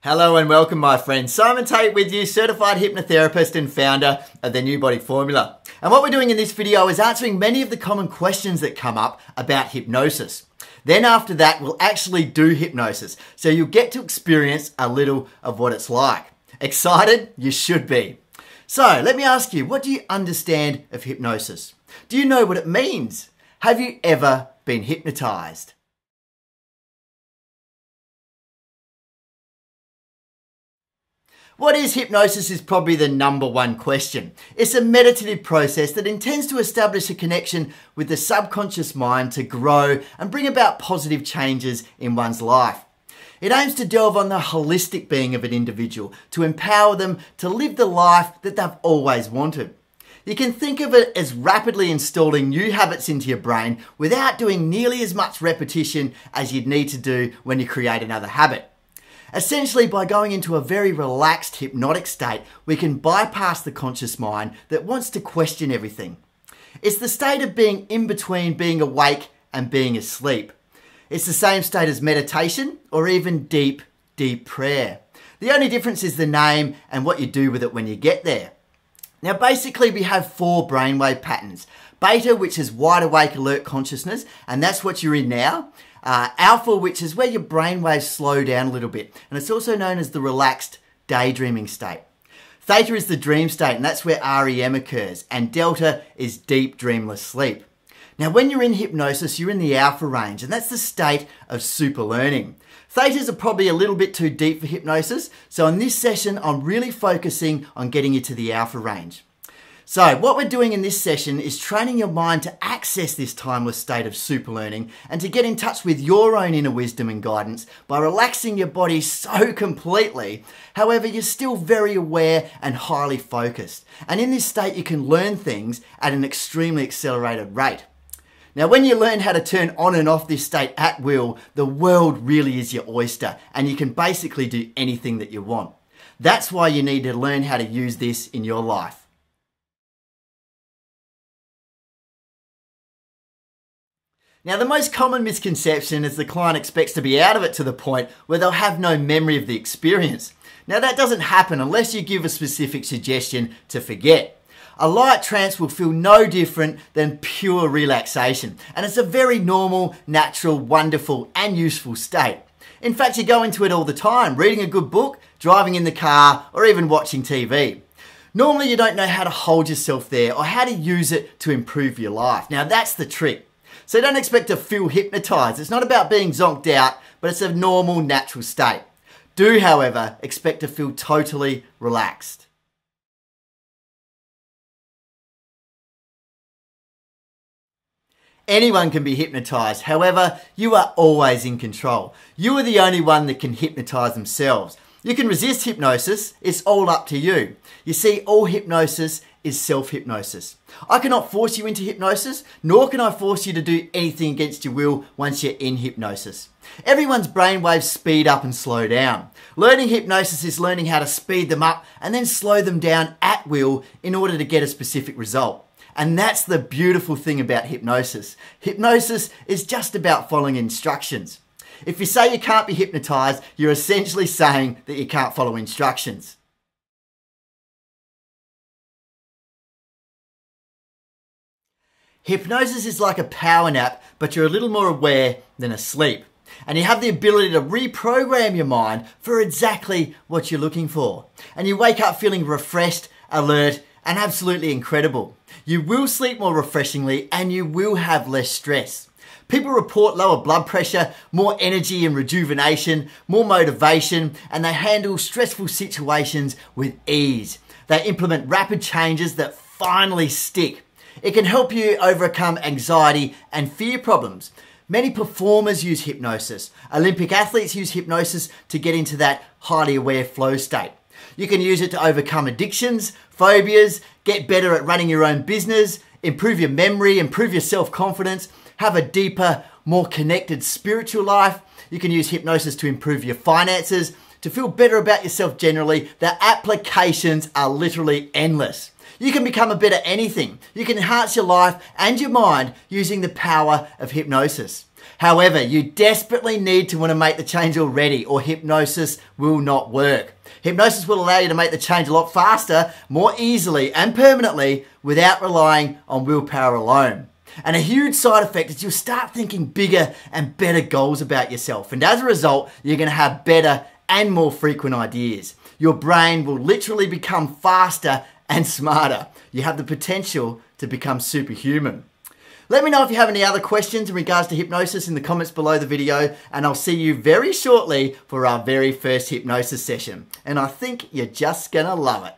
Hello and welcome, my friends. Simon Tait with you, certified hypnotherapist and founder of the New Body Formula. And what we're doing in this video is answering many of the common questions that come up about hypnosis. Then after that, we'll actually do hypnosis, so you'll get to experience a little of what it's like. Excited? You should be. So let me ask you, what do you understand of hypnosis? Do you know what it means? Have you ever been hypnotized? What is hypnosis is probably the number one question. It's a meditative process that intends to establish a connection with the subconscious mind to grow and bring about positive changes in one's life. It aims to delve on the holistic being of an individual, to empower them to live the life that they've always wanted. You can think of it as rapidly installing new habits into your brain without doing nearly as much repetition as you'd need to do when you create another habit. Essentially, by going into a very relaxed hypnotic state, we can bypass the conscious mind that wants to question everything. It's the state of being in between being awake and being asleep. It's the same state as meditation or even deep, deep prayer. The only difference is the name and what you do with it when you get there. Now, basically, we have 4 brainwave patterns. Beta, which is wide awake, alert consciousness, and that's what you're in now. Alpha, which is where your brainwaves slow down a little bit, and it's also known as the relaxed daydreaming state. Theta is the dream state, and that's where REM occurs, and Delta is deep dreamless sleep. Now, when you're in hypnosis, you're in the alpha range, and that's the state of super learning. Thetas are probably a little bit too deep for hypnosis, so in this session, I'm really focusing on getting you to the alpha range. So what we're doing in this session is training your mind to access this timeless state of super learning and to get in touch with your own inner wisdom and guidance by relaxing your body so completely. However, you're still very aware and highly focused. And in this state, you can learn things at an extremely accelerated rate. Now, when you learn how to turn on and off this state at will, the world really is your oyster, and you can basically do anything that you want. That's why you need to learn how to use this in your life. Now, the most common misconception is the client expects to be out of it to the point where they'll have no memory of the experience. Now, that doesn't happen unless you give a specific suggestion to forget. A light trance will feel no different than pure relaxation, and it's a very normal, natural, wonderful, and useful state. In fact, you go into it all the time, reading a good book, driving in the car, or even watching TV. Normally, you don't know how to hold yourself there or how to use it to improve your life. Now, that's the trick. So don't expect to feel hypnotized. It's not about being zonked out, but it's a normal, natural state. Do, however, expect to feel totally relaxed. Anyone can be hypnotized. However, you are always in control. You are the only one that can hypnotize themselves. You can resist hypnosis. It's all up to you. You see, all hypnosis is self-hypnosis. I cannot force you into hypnosis, nor can I force you to do anything against your will once you're in hypnosis. Everyone's brainwaves speed up and slow down. Learning hypnosis is learning how to speed them up and then slow them down at will in order to get a specific result. And that's the beautiful thing about hypnosis. Hypnosis is just about following instructions. If you say you can't be hypnotized, you're essentially saying that you can't follow instructions. Hypnosis is like a power nap, but you're a little more aware than asleep. And you have the ability to reprogram your mind for exactly what you're looking for. And you wake up feeling refreshed, alert, and absolutely incredible. You will sleep more refreshingly and you will have less stress. People report lower blood pressure, more energy and rejuvenation, more motivation, and they handle stressful situations with ease. They implement rapid changes that finally stick. It can help you overcome anxiety and fear problems. Many performers use hypnosis. Olympic athletes use hypnosis to get into that highly aware flow state. You can use it to overcome addictions, phobias, get better at running your own business, improve your memory, improve your self-confidence, have a deeper, more connected spiritual life. You can use hypnosis to improve your finances, to feel better about yourself generally. The applications are literally endless. You can become a better anything. You can enhance your life and your mind using the power of hypnosis. However, you desperately need to want to make the change already, or hypnosis will not work. Hypnosis will allow you to make the change a lot faster, more easily and permanently without relying on willpower alone. And a huge side effect is you'll start thinking bigger and better goals about yourself. And as a result, you're going to have better and more frequent ideas. Your brain will literally become faster and smarter. You have the potential to become superhuman. Let me know if you have any other questions in regards to hypnosis in the comments below the video, and I'll see you very shortly for our very first hypnosis session. And I think you're just gonna love it.